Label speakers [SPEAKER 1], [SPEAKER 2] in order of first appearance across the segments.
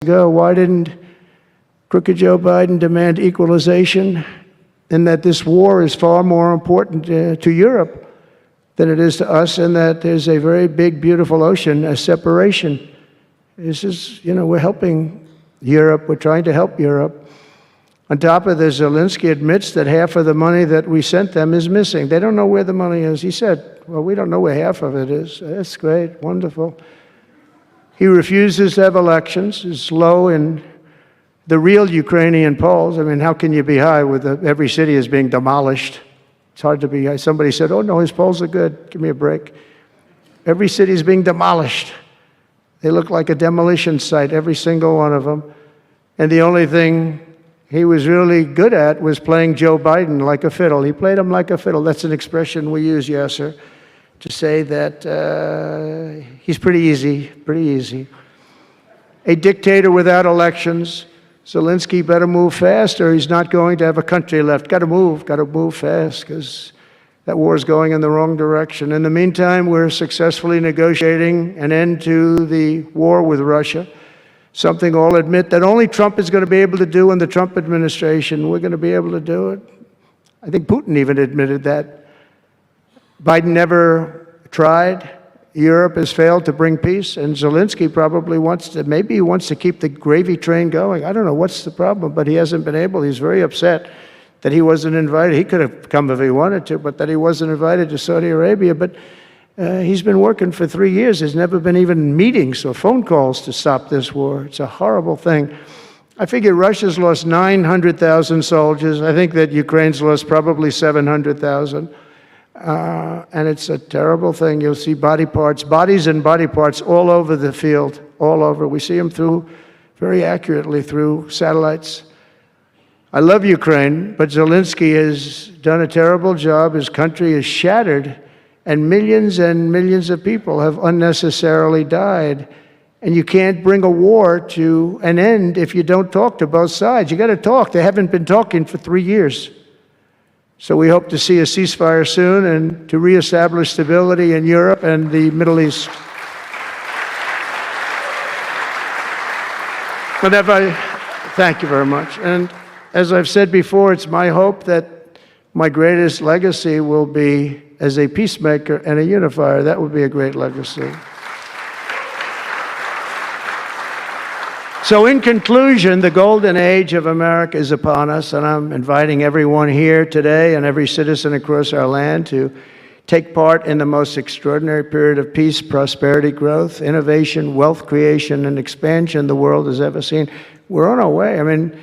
[SPEAKER 1] ago, why didn't crooked Joe Biden demand equalization, and that this war is far more important to Europe than it is to us, and that there's a very big, beautiful ocean, a separation. This is, we're helping Europe. We're trying to help Europe. On top of this, Zelensky admits that half of the money that we sent them is missing. They don't know where the money is. He said, well, we don't know where half of it is. That's great, wonderful. He refuses to have elections. It's low in the real Ukrainian polls. I mean, how can you be high with every city is being demolished? It's hard to be high. Somebody said, oh, no, his polls are good. Give me a break. Every city is being demolished. They look like a demolition site, every single one of them. And the only thing he was really good at was playing Joe Biden like a fiddle. He played him like a fiddle. That's an expression we use, yes, sir, to say that he's pretty easy. A dictator without elections. Zelensky better move fast, or he's not going to have a country left. Got to move fast, because that war is going in the wrong direction. In the meantime, we're successfully negotiating an end to the war with Russia, something I'll admit that only Trump is going to be able to do in the Trump administration. We're going to be able to do it. I think Putin even admitted that. Biden never tried. Europe has failed to bring peace, and Zelensky probably maybe he wants to keep the gravy train going. I don't know what's the problem, but he hasn't been able. He's very upset that he wasn't invited. He could have come if he wanted to, but that he wasn't invited to Saudi Arabia. But he's been working for 3 years. There's never been even meetings or phone calls to stop this war. It's a horrible thing. I figure Russia's lost 900,000 soldiers. I think that Ukraine's lost probably 700,000. And it's a terrible thing. You'll see bodies and body parts all over the field, all over. We see them very accurately through satellites. I love Ukraine, but Zelensky has done a terrible job. His country is shattered, and millions of people have unnecessarily died. And you can't bring a war to an end if you don't talk to both sides. You got to talk. They haven't been talking for 3 years. So we hope to see a ceasefire soon and to reestablish stability in Europe and the Middle East. Thank you very much. And as I've said before, it's my hope that my greatest legacy will be as a peacemaker and a unifier. That would be a great legacy. So in conclusion, the golden age of America is upon us, and I'm inviting everyone here today and every citizen across our land to take part in the most extraordinary period of peace, prosperity, growth, innovation, wealth creation, and expansion the world has ever seen. We're on our way. I mean,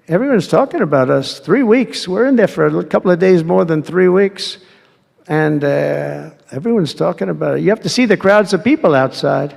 [SPEAKER 1] everyone's talking about us. 3 weeks. We're in there for a couple of days more than 3 weeks, and everyone's talking about it. You have to see the crowds of people outside.